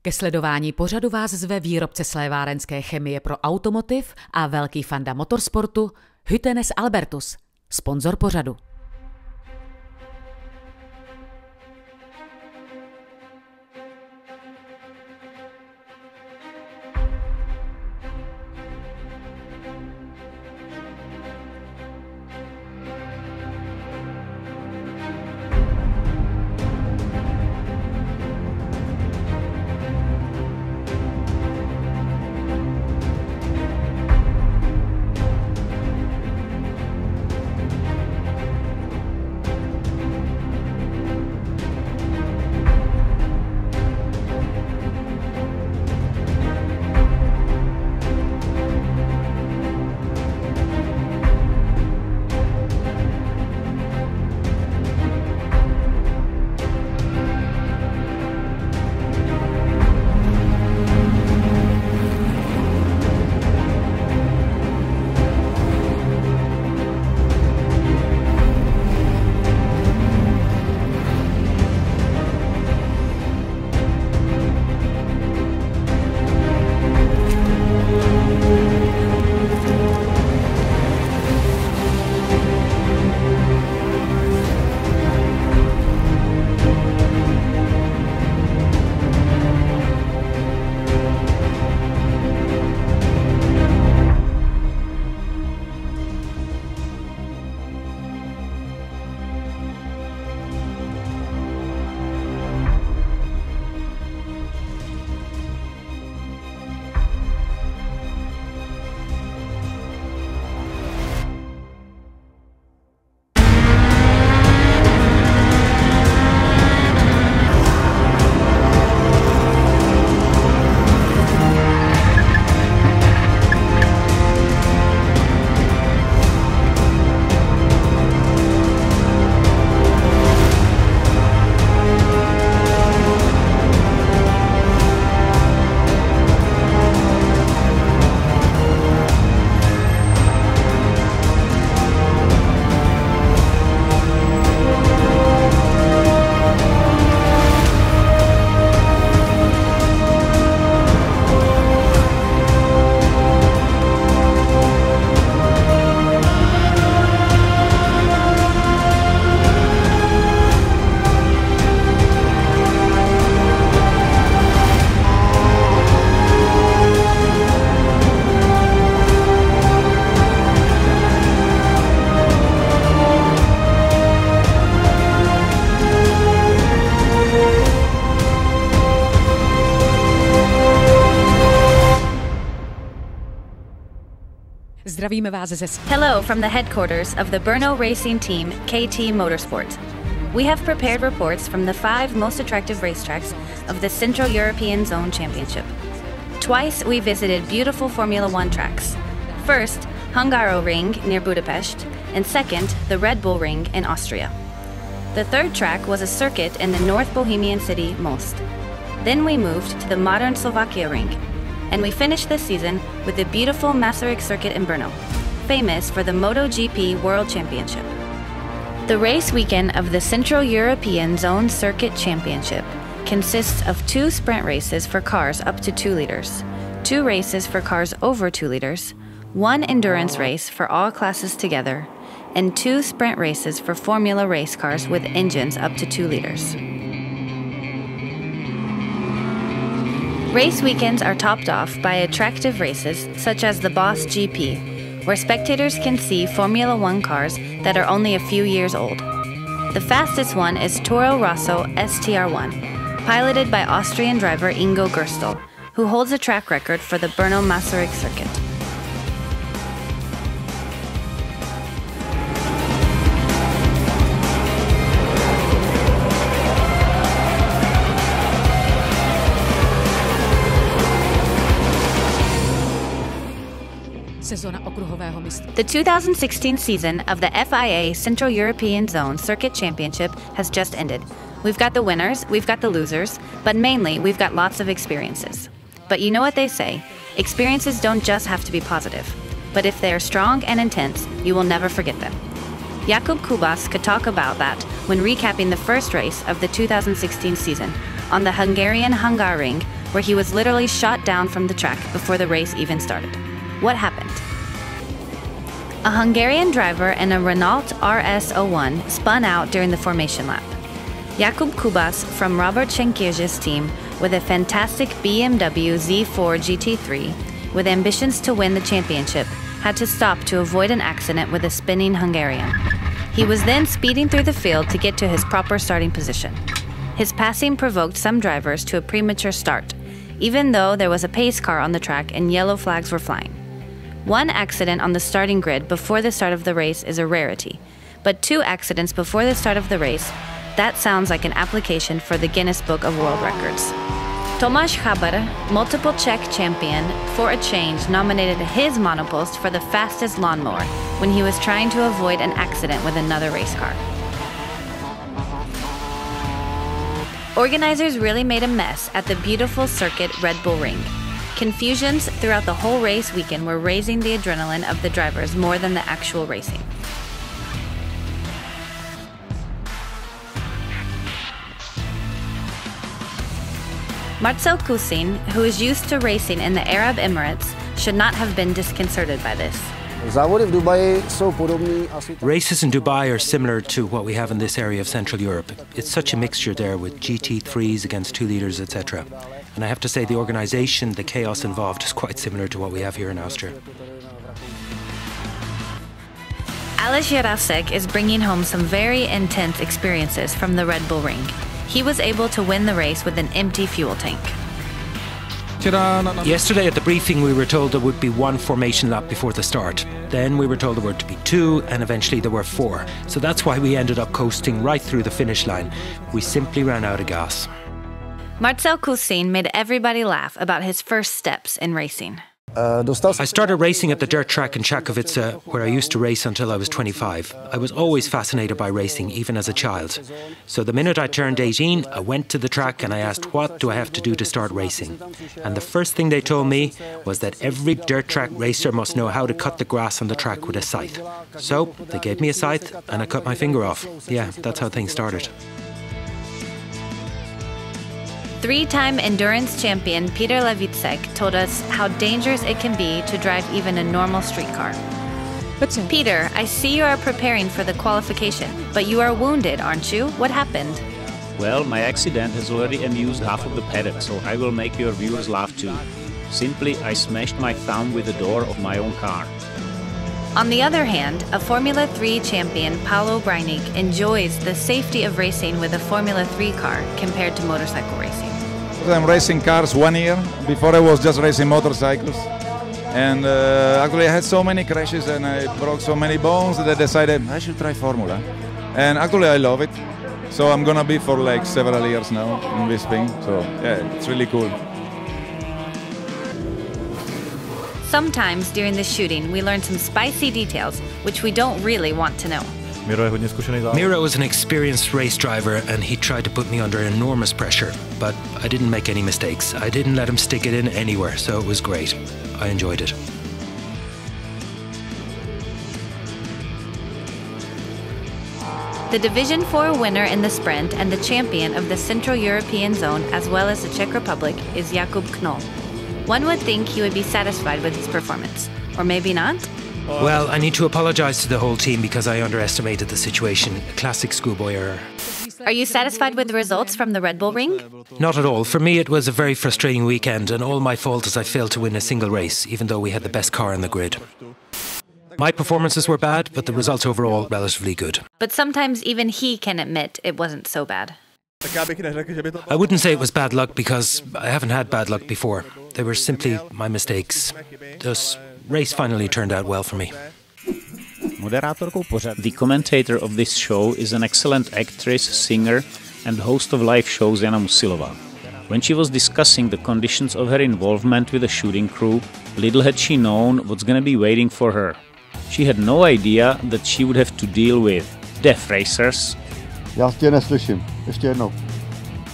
Ke sledování pořadu vás zve výrobce slévárenské chemie pro automotiv a velký fanda motorsportu Hütenes Albertus, sponzor pořadu. Zdravíme vás ze Hello from the headquarters of the Brno racing team, KT Motorsport. We have prepared reports from the 5 most attractive racetracks of the Central European Zone Championship. Twice we visited beautiful Formula One tracks. First, Hungaroring near Budapest, and second, the Red Bull Ring in Austria. The third track was a circuit in the North Bohemian city, Most. Then we moved to the modern Slovakia Ring, and we finished this season with the beautiful Masaryk circuit in Brno, famous for the MotoGP World Championship. The race weekend of the Central European Zone Circuit Championship consists of 2 sprint races for cars up to 2 liters, 2 races for cars over 2 liters, 1 endurance race for all classes together, and 2 sprint races for Formula race cars with engines up to 2 liters. Race weekends are topped off by attractive races such as the Boss GP, where spectators can see Formula One cars that are only a few years old. The fastest one is Toro Rosso STR1, piloted by Austrian driver Ingo Gerstel, who holds a track record for the Brno Masaryk circuit. The 2016 season of the FIA Central European Zone Circuit Championship has just ended. We've got the winners, we've got the losers, but mainly we've got lots of experiences. But you know what they say, experiences don't just have to be positive. But if they are strong and intense, you will never forget them. Jakub Kubas could talk about that when recapping the first race of the 2016 season on the Hungarian Hungaroring, where he was literally shot down from the track before the race even started. What happened? A Hungarian driver in a Renault RS01 spun out during the formation lap. Jakub Kubas from Robert Schenkirch's team with a fantastic BMW Z4 GT3 with ambitions to win the championship had to stop to avoid an accident with a spinning Hungarian. He was then speeding through the field to get to his proper starting position. His passing provoked some drivers to a premature start, even though there was a pace car on the track and yellow flags were flying. One accident on the starting grid before the start of the race is a rarity, but 2 accidents before the start of the race, that sounds like an application for the Guinness Book of World Records. Tomáš Chabar, multiple Czech champion, for a change nominated his monopost for the fastest lawnmower when he was trying to avoid an accident with another race car. Organizers really made a mess at the beautiful circuit Red Bull Ring. Confusions throughout the whole race weekend were raising the adrenaline of the drivers more than the actual racing. Marcel Kusin, who is used to racing in the Arab Emirates, should not have been disconcerted by this. Races in Dubai are similar to what we have in this area of Central Europe. It's such a mixture there with GT3s against 2 litres, etc. And I have to say the organisation, the chaos involved is quite similar to what we have here in Austria. Aleš Jirásek is bringing home some very intense experiences from the Red Bull Ring. He was able to win the race with an empty fuel tank. Yesterday at the briefing we were told there would be 1 formation lap before the start. Then we were told there were to be 2 and eventually there were 4. So that's why we ended up coasting right through the finish line. We simply ran out of gas. Marcel Kusin made everybody laugh about his first steps in racing. I started racing at the dirt track in Čakovice, where I used to race until I was 25. I was always fascinated by racing, even as a child. So the minute I turned 18, I went to the track and I asked, what do I have to do to start racing? And the first thing they told me was that every dirt track racer must know how to cut the grass on the track with a scythe. So they gave me a scythe and I cut my finger off. Yeah, that's how things started. 3-time endurance champion Peter Levicek told us how dangerous it can be to drive even a normal street car. Peter, I see you are preparing for the qualification, but you are wounded, aren't you? What happened? Well, my accident has already amused half of the paddock, so I will make your viewers laugh too. Simply, I smashed my thumb with the door of my own car. On the other hand, a Formula 3 champion, Paolo Breinig, enjoys the safety of racing with a Formula 3 car compared to motorcycle racing. I'm racing cars 1 year. Before I was just racing motorcycles. And actually I had so many crashes and I broke so many bones that I decided I should try Formula. And actually I love it. So I'm gonna be for like several years now in this thing. So yeah, it's really cool. Sometimes during the shooting, we learn some spicy details which we don't really want to know. Miro was an experienced race driver and he tried to put me under enormous pressure, but I didn't make any mistakes. I didn't let him stick it in anywhere, so it was great. I enjoyed it. The Division 4 winner in the sprint and the champion of the Central European zone as well as the Czech Republic is Jakub Knoll. One would think he would be satisfied with his performance, or maybe not? Well, I need to apologise to the whole team because I underestimated the situation. A classic schoolboy error. Are you satisfied with the results from the Red Bull Ring? Not at all. For me, it was a very frustrating weekend, and all my fault is I failed to win a single race, even though we had the best car on the grid. My performances were bad, but the results overall relatively good. But sometimes even he can admit it wasn't so bad. I wouldn't say it was bad luck because I haven't had bad luck before. They were simply my mistakes. This race finally turned out well for me. The commentator of this show is an excellent actress, singer and host of live shows Jana Musilova. When she was discussing the conditions of her involvement with the shooting crew, little had she known what's gonna be waiting for her. She had no idea that she would have to deal with deaf racers,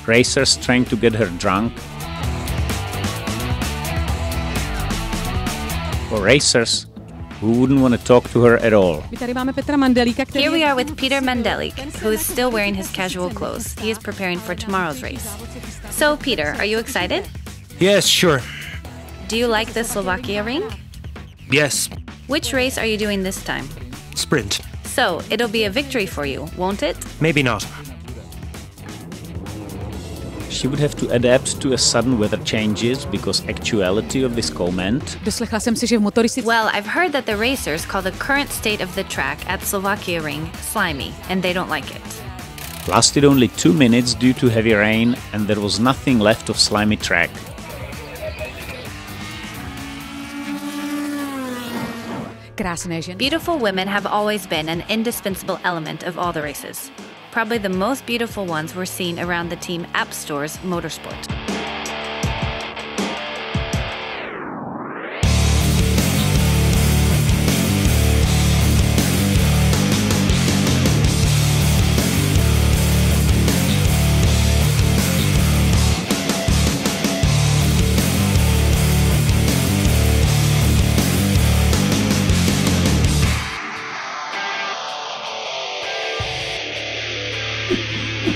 racers trying to get her drunk, or racers who wouldn't want to talk to her at all. Here we are with Peter Mandelik, who is still wearing his casual clothes. He is preparing for tomorrow's race. So, Peter, are you excited? Yes, sure. Do you like the Slovakia ring? Yes. Which race are you doing this time? Sprint. So, it'll be a victory for you, won't it? Maybe not. She would have to adapt to a sudden weather changes because actuality of this comment. Doslechla jsem si, že v motoristice... Well, I've heard that the racers call the current state of the track at Slovakia ring slimy, and they don't like it. Lasted only 2 minutes due to heavy rain, and there was nothing left of slimy track. Krásné ženy. Beautiful women have always been an indispensable element of all the races. Probably the most beautiful ones were seen around the team App Store's motorsport.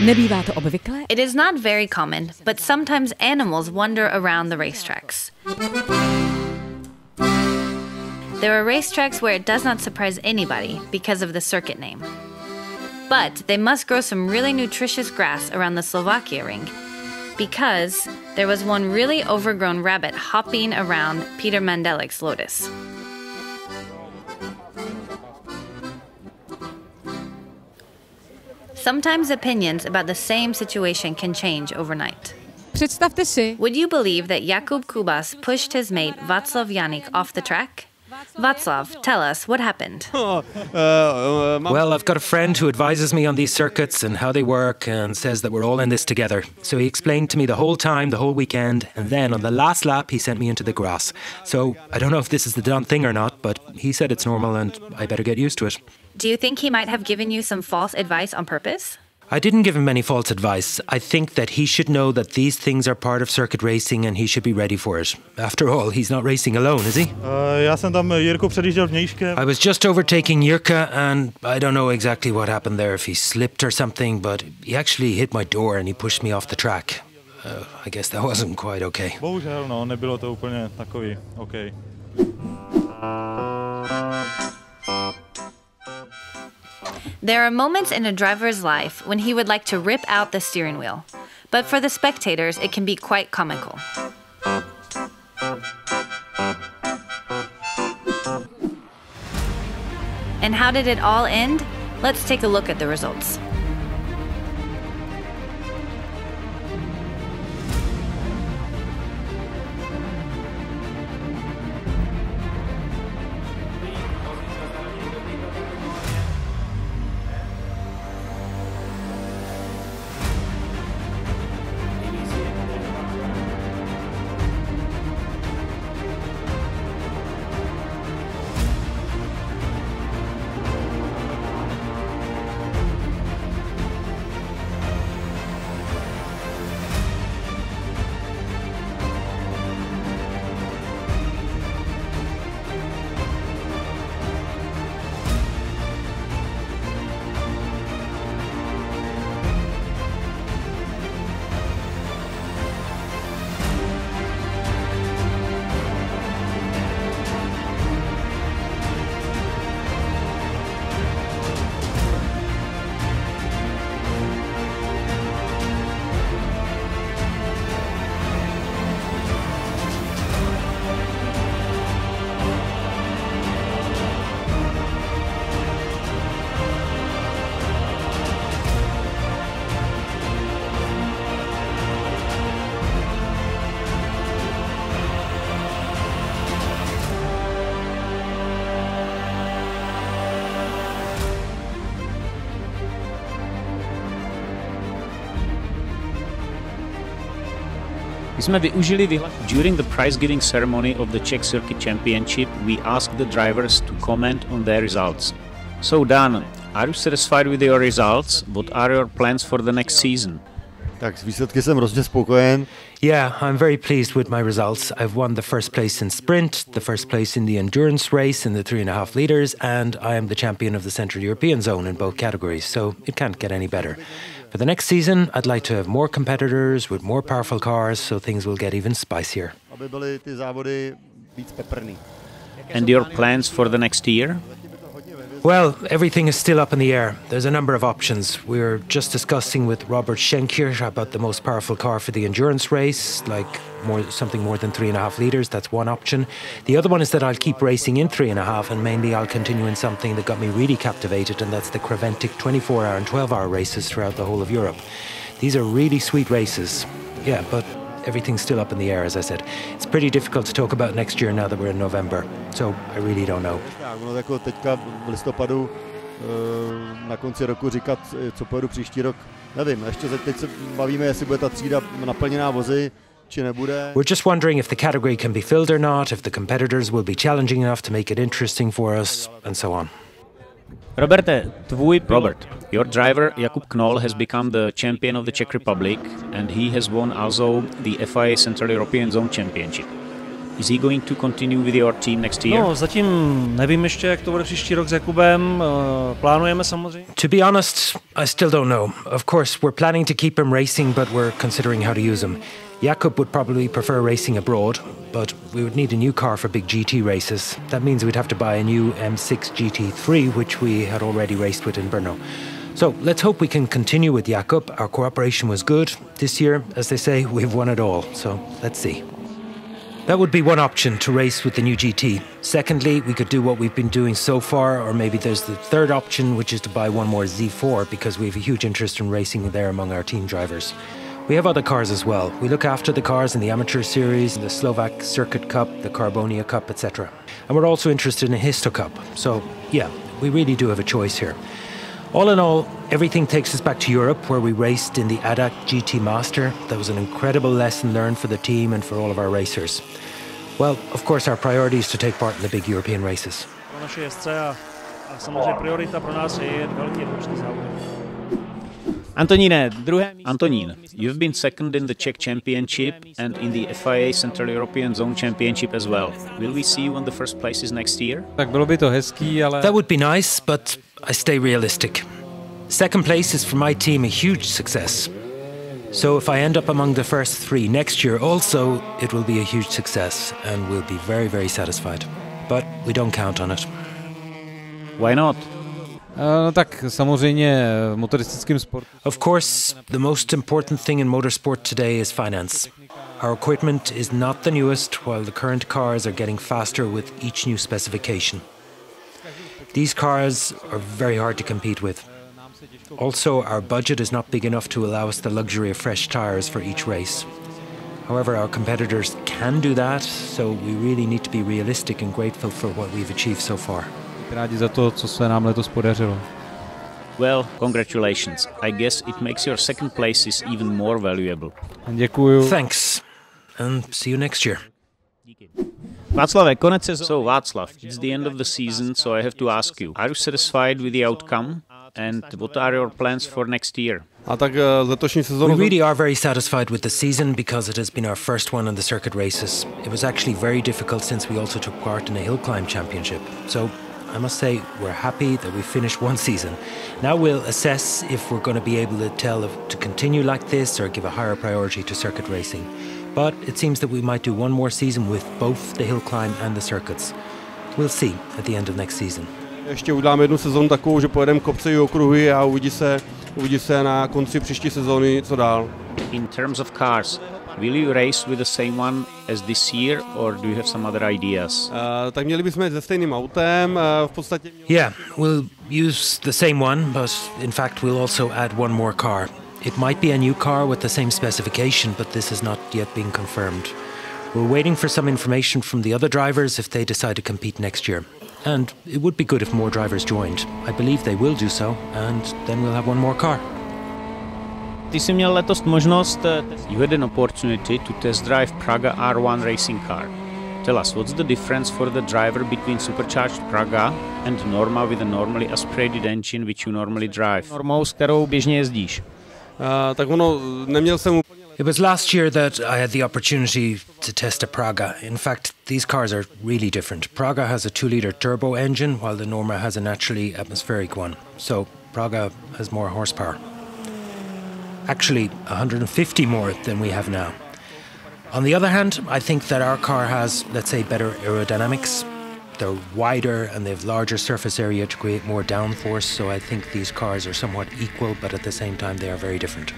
Nebývá to obvyklé? It is not very common, but sometimes animals wander around the racetracks. There are racetracks where it does not surprise anybody because of the circuit name. But they must grow some really nutritious grass around the Slovakia ring, because there was one really overgrown rabbit hopping around Peter Mandelik's Lotus. Sometimes opinions about the same situation can change overnight. Představte si. Would you believe that Jakub Kubas pushed his mate Václav Janik off the track? Václav, tell us what happened. Well, I've got a friend who advises me on these circuits and how they work and says that we're all in this together. So he explained to me the whole time, the whole weekend, and then on the last lap he sent me into the grass. So I don't know if this is the done thing or not, but he said it's normal and I better get used to it. Do you think he might have given you some false advice on purpose? I didn't give him any false advice. I think that he should know that these things are part of circuit racing and he should be ready for it. After all, he's not racing alone, is he? Já jsem tam Jirku předjížděl vnějškem. I was just overtaking Jirka and I don't know exactly what happened there, if he slipped or something, but he actually hit my door and he pushed me off the track. I guess that wasn't quite okay. Bohužel, no, nebylo to úplně takový, okay. There are moments in a driver's life when he would like to rip out the steering wheel, but for the spectators it can be quite comical. And how did it all end? Let's take a look at the results. During the prize-giving ceremony of the Czech Circuit Championship, we asked the drivers to comment on their results. So Dan, are you satisfied with your results? What are your plans for the next season? Tak s výsledky jsem hrozně spokojen. Yeah, I'm very pleased with my results. I've won the first place in sprint, the first place in the endurance race in the 3.5 litres, and I am the champion of the Central European zone in both categories, so it can't get any better. For the next season, I'd like to have more competitors with more powerful cars, so things will get even spicier. And your plans for the next year? Well, everything is still up in the air. There's a number of options. We're just discussing with Robert Schenkirch about the most powerful car for the endurance race, like something more than 3.5 litres. That's one option. The other one is that I'll keep racing in 3.5, and mainly I'll continue in something that got me really captivated, and that's the Creventic 24-hour and 12-hour races throughout the whole of Europe. These are really sweet races. Yeah, but everything's still up in the air, as I said. It's pretty difficult to talk about next year now that we're in November, so I really don't know. Teďka v listopadu na konci roku říkat, co pojedu příští rok, nevím. Ještě teď se bavíme, jestli bude ta třída naplněná vozy, či nebude. We're just wondering if the category can be filled or not, if the competitors will be challenging enough to make it interesting for us, and so on. Robert, your driver Jakub Knoll has become the champion of the Czech Republic, and he has won also the FIA Central European Zone Championship. Is he going to continue with your team next year? No, zatím nevím ještě, jak to bude příští rok s Jakubem. Plánujeme samozřejmě. To be honest, I still don't know. Of course, we're planning to keep him racing, but we're considering how to use him. Jakub would probably prefer racing abroad, but we would need a new car for big GT races. That means we'd have to buy a new M6 GT3, which we had already raced with in Brno. So let's hope we can continue with Jakub. Our cooperation was good. This year, as they say, we've won it all. So let's see. That would be one option, to race with the new GT. Secondly, we could do what we've been doing so far, or maybe there's the third option, which is to buy one more Z4, because we have a huge interest in racing there among our team drivers. We have other cars as well. We look after the cars in the Amateur Series, the Slovak Circuit Cup, the Carbonia Cup, etc. And we're also interested in a Histo Cup. So, yeah, we really do have a choice here. All in all, everything takes us back to Europe, where we raced in the ADAC GT Master. That was an incredible lesson learned for the team and for all of our racers. Well, of course, our priority is to take part in the big European races. Antonín, you've been second in the Czech Championship and in the FIA Central European Zone Championship as well. Will we see you on the first places next year? That would be nice, but I stay realistic. Second place is for my team a huge success. So if I end up among the first 3 next year also, it will be a huge success and we'll be very, very satisfied. But we don't count on it. Why not? Of course, the most important thing in motorsport today is finance. Our equipment is not the newest, while the current cars are getting faster with each new specification. These cars are very hard to compete with. Also, our budget is not big enough to allow us the luxury of fresh tyres for each race. However, our competitors can do that, so we really need to be realistic and grateful for what we've achieved so far. Well, congratulations. I guess it makes your second places even more valuable. Thanks, and see you next year. So Václav, it's the end of the season, so I have to ask you, are you satisfied with the outcome? And what are your plans for next year? We really are very satisfied with the season because it has been our first one in the circuit races. It was actually very difficult since we also took part in a hill climb championship. So I must say we're happy that we finished one season. Now we'll assess if we're going to be able to continue like this or give a higher priority to circuit racing. But it seems that we might do one more season with both the hill climb and the circuits. We'll see at the end of next season. Ještě uděláme jednu sezonu takovou, že pojedeme kopce i okruhy a uvidí se na konci příští sezóny, co dál. In terms of cars, will you race with the same one as this year, or do you have some other ideas? Tak měli bychom jít se stejným autem, v podstatě. Yeah, we'll use the same one, but in fact we'll also add one more car. It might be a new car with the same specification, but this has not yet been confirmed. We're waiting for some information from the other drivers if they decide to compete next year. And it would be good if more drivers joined. I believe they will do so, and then we'll have one more car. You had an opportunity to test drive Praga R1 racing car. Tell us, what's the difference for the driver between supercharged Praga and Norma with a normally aspirated engine which you normally drive? It was last year that I had the opportunity to test a Praga. In fact, these cars are really different. Praga has a 2-litre turbo engine, while the Norma has a naturally atmospheric one. So Praga has more horsepower. Actually, 150 more than we have now. On the other hand, I think that our car has, let's say, better aerodynamics. They're wider and they have larger surface area to create more downforce, so I think these cars are somewhat equal, but at the same time they are very different.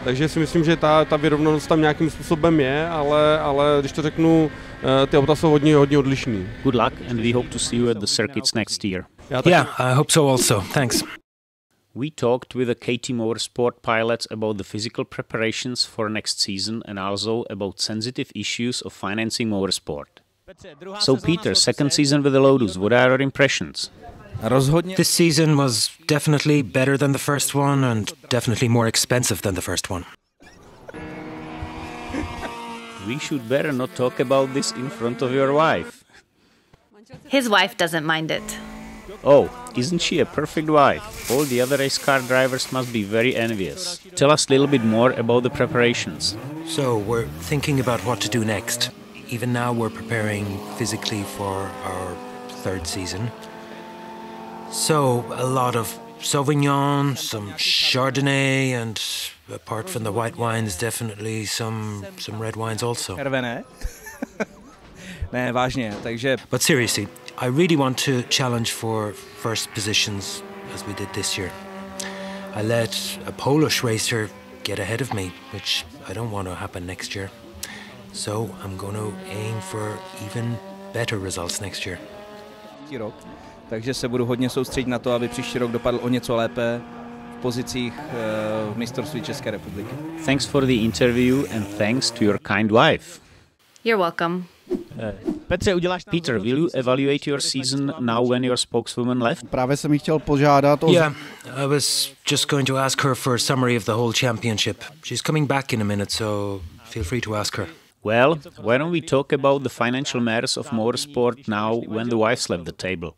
Takže si myslím, že ta vyrovnanost tam nějakým způsobem je, ale když to řeknu, ty auta jsou hodně odlišný. Good luck and we hope to see you at the circuits next year. Yeah, I hope so also. Thanks. We talked with the KT Motorsport pilots about the physical preparations for next season and also about sensitive issues of financing motorsport. So Peter, second season with the Lotus, what are your impressions? This season was definitely better than the first one and definitely more expensive than the first one. We should better not talk about this in front of your wife. His wife doesn't mind it. Oh, isn't she a perfect wife? All the other race car drivers must be very envious. Tell us a little bit more about the preparations. So we're thinking about what to do next. Even now we're preparing physically for our third season. So a lot of Sauvignon, some Chardonnay, and apart from the white wines, definitely some red wines also. But seriously, I really want to challenge for first positions as we did this year. I let a Polish racer get ahead of me, which I don't want to happen next year. So I'm going to aim for even better results next year. Takže se budu hodně soustředit na to, aby příští rok dopadl o něco lépe v pozicích v mistrovství České republiky. Thanks for the interview and thanks to your kind wife. You're welcome. Peter, will you evaluate your season now when your spokeswoman left? Právě jsem jí chtěl požádat o... Yeah, I was just going to ask her for a summary of the whole championship. She's coming back in a minute, so feel free to ask her. Well, why don't we talk about the financial matters of motorsport now when the wives left the table?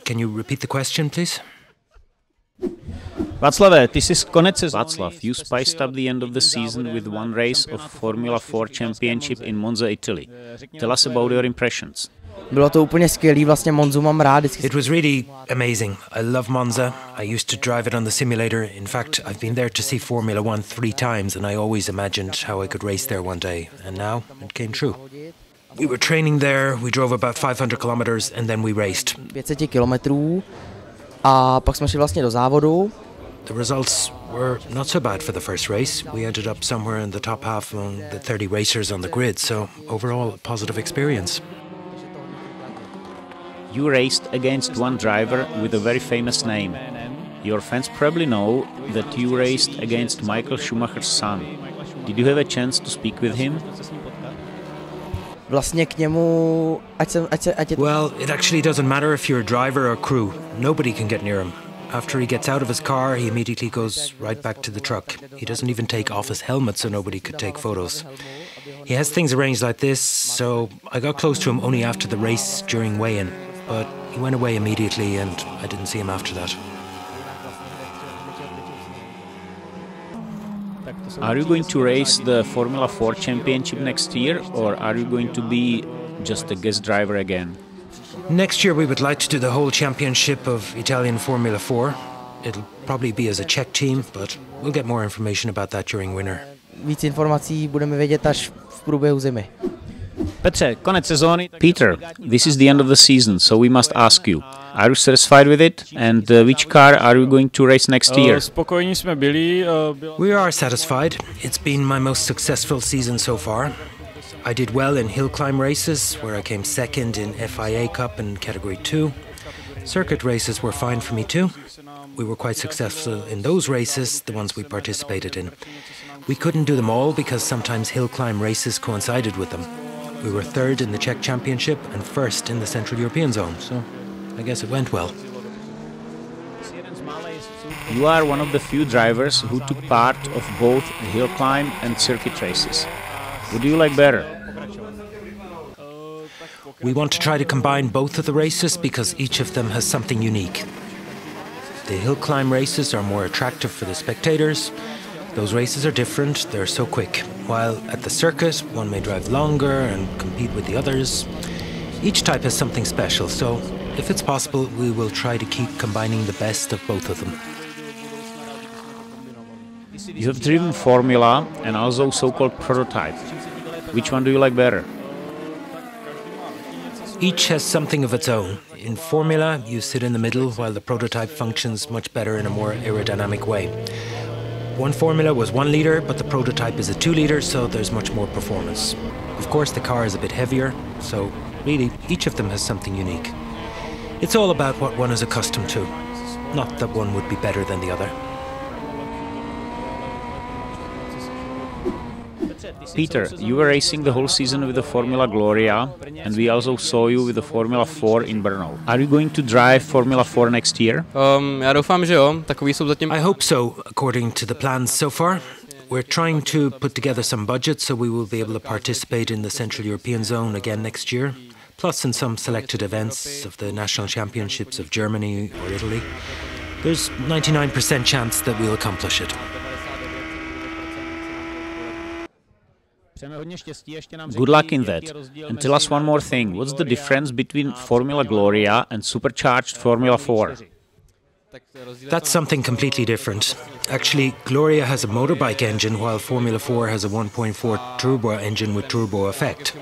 Can you repeat the question, please? Václave, ty jsi konec sezóny. Václav, you spiced up the end of the season with one race of Formula 4 Championship in Monza, Italy. Tell us about your impressions. Bylo to úplně skvělý, vlastně Monzu mám rád. It was really amazing. I love Monza. I used to drive it on the simulator. In fact, I've been there to see Formula 1 3 times and I always imagined how I could race there one day. And now it came true. We were training there, we drove about 500 kilometers and then we raced. 500 kilometrů a pak jsme šli vlastně do závodu. The results were not so bad for the first race. We ended up somewhere in the top half among the 30 racers on the grid, so overall a positive experience. You raced against one driver with a very famous name. Your fans probably know that you raced against Michael Schumacher's son. Did you have a chance to speak with him? Vlastně k němu, Well, it actually doesn't matter if you're a driver or crew. Nobody can get near him. After he gets out of his car, he immediately goes right back to the truck. He doesn't even take off his helmet so nobody could take photos. He has things arranged like this, so I got close to him only after the race during weigh-in. But he went away immediately and I didn't see him after that. Are you going to race the Formula 4 Championship next year or are you going to be just a guest driver again? Next year we would like to do the whole championship of Italian Formula 4. It'll probably be as a Czech team, but we'll get more information about that during winter. Víc informací budeme vědět až v průběhu zimy. Peter, this is the end of the season, so we must ask you, are you satisfied with it? And which car are you going to race next year? We are satisfied. It's been my most successful season so far. I did well in hill climb races, where I came second in FIA Cup in Category 2. Circuit races were fine for me too. We were quite successful in those races, the ones we participated in. We couldn't do them all because sometimes hill climb races coincided with them. We were third in the Czech Championship and first in the Central European Zone, so I guess it went well. You are one of the few drivers who took part of both hill climb and circuit races. What do you like better? We want to try to combine both of the races because each of them has something unique. The hill climb races are more attractive for the spectators. Those races are different, they're so quick. While at the circuit, one may drive longer and compete with the others. Each type has something special, so if it's possible, we will try to keep combining the best of both of them. You have driven Formula and also so-called prototype. Which one do you like better? Each has something of its own. In Formula, you sit in the middle while the prototype functions much better in a more aerodynamic way. One Formula was 1 litre, but the prototype is a 2 litre, so there's much more performance. Of course, the car is a bit heavier, so really, each of them has something unique. It's all about what one is accustomed to, not that one would be better than the other. Peter, you were racing the whole season with the Formula Gloria, and we also saw you with the Formula 4 in Brno. Are you going to drive Formula 4 next year? Já doufám, že jo. Takový jsou zatím. I hope so, according to the plans so far. We're trying to put together some budget so we will be able to participate in the Central European Zone again next year, plus in some selected events of the national championships of Germany or Italy. There's 99% chance that we'll accomplish it. Good luck in that. And tell us one more thing. What's the difference between Formula Gloria and supercharged Formula 4? That's something completely different. Actually, Gloria has a motorbike engine while Formula 4 has a 1.4 turbo engine with turbo effect.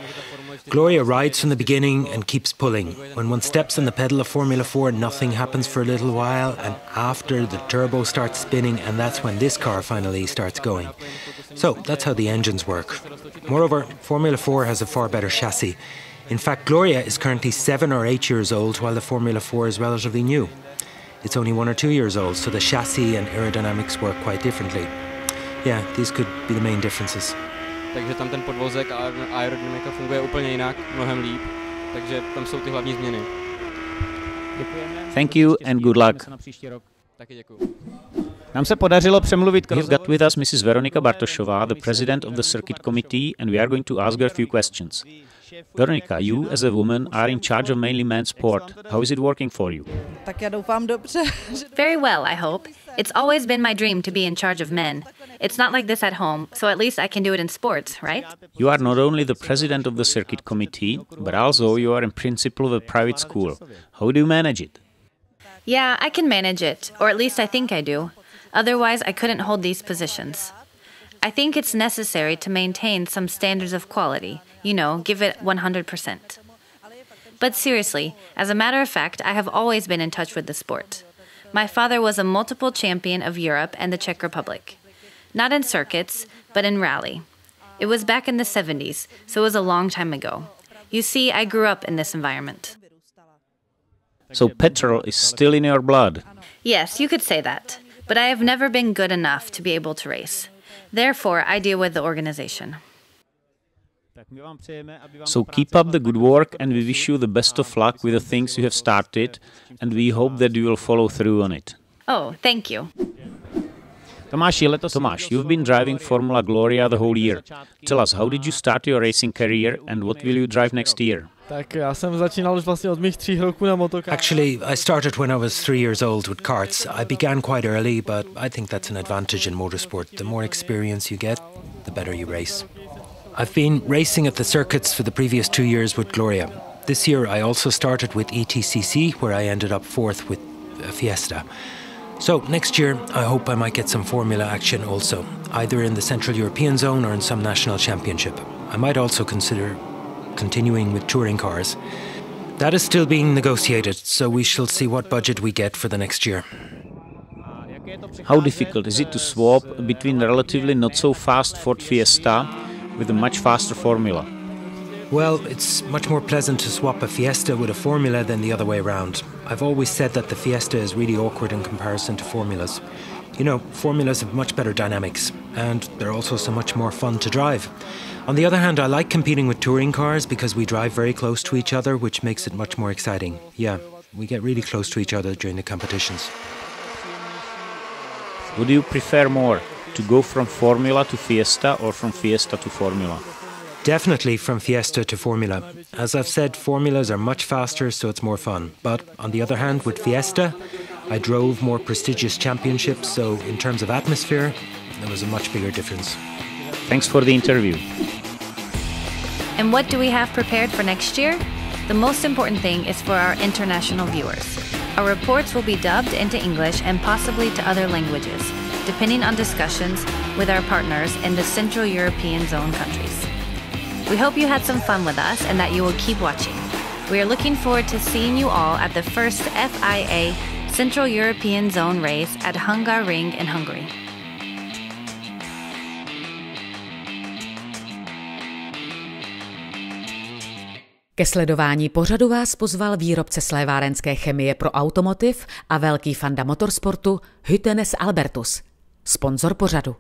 Gloria rides from the beginning and keeps pulling. When one steps on the pedal of Formula 4, nothing happens for a little while, and after the turbo starts spinning, and that's when this car finally starts going. So that's how the engines work. Moreover, Formula 4 has a far better chassis. In fact, Gloria is currently 7 or 8 years old, while the Formula 4 is relatively new. It's only 1 or 2 years old, so the chassis and aerodynamics work quite differently. Yeah, these could be the main differences. Takže tam ten podvozek a aerodynamika funguje úplně jinak, mnohem líp. Takže tam jsou ty hlavní změny. Thank you and good luck. Taky děkuju. Nám se podařilo přemluvit. We've got with us Mrs. Veronika Bartošová, the president of the circuit committee, and we are going to ask her a few questions. Veronika, you as a woman are in charge of mainly men's sport. How is it working for you? Tak já doufám dobře. Very well, I hope. It's always been my dream to be in charge of men. It's not like this at home, so at least I can do it in sports, right? You are not only the president of the circuit committee, but also you are in principal of a private school. How do you manage it? Yeah, I can manage it, or at least I think I do. Otherwise, I couldn't hold these positions. I think it's necessary to maintain some standards of quality, you know, give it 100%. But seriously, as a matter of fact, I have always been in touch with the sport. My father was a multiple champion of Europe and the Czech Republic. Not in circuits, but in rally. It was back in the 70s, so it was a long time ago. You see, I grew up in this environment. So petrol is still in your blood? Yes, you could say that. But I have never been good enough to be able to race. Therefore, I deal with the organization. So keep up the good work and we wish you the best of luck with the things you have started and we hope that you will follow through on it. Oh, thank you. Tomáš, you've been driving Formula Gloria the whole year. Tell us, how did you start your racing career and what will you drive next year? Actually, I started when I was 3 years old with karts. I began quite early, but I think that's an advantage in motorsport. The more experience you get, the better you race. I've been racing at the circuits for the previous 2 years with Gloria. This year I also started with ETCC, where I ended up 4th with Fiesta. So next year I hope I might get some Formula action also, either in the Central European Zone or in some national championship. I might also consider continuing with touring cars. That is still being negotiated, so we shall see what budget we get for the next year. How difficult is it to swap between relatively not so fast Ford Fiesta with a much faster Formula? Well, it's much more pleasant to swap a Fiesta with a Formula than the other way around. I've always said that the Fiesta is really awkward in comparison to Formulas. You know, Formulas have much better dynamics, and they're also so much more fun to drive. On the other hand, I like competing with touring cars because we drive very close to each other, which makes it much more exciting. Yeah, we get really close to each other during the competitions. Would you prefer more, to go from Formula to Fiesta or from Fiesta to Formula? Definitely from Fiesta to Formula. As I've said, Formulas are much faster, so it's more fun. But on the other hand, with Fiesta, I drove more prestigious championships, so in terms of atmosphere, there was a much bigger difference. Thanks for the interview. And what do we have prepared for next year? The most important thing is for our international viewers. Our reports will be dubbed into English and possibly to other languages, depending on discussions with our partners in the Central European Zone countries. We hope you had some fun with us and that you will keep watching. We are looking forward to seeing you all at the first FIA Central European Zone race at Hungaroring in Hungary. Ke sledování pořadu vás pozval výrobce slévárenské chemie pro automotiv a velký fanda motorsportu FIA CEZ, sponzor pořadu.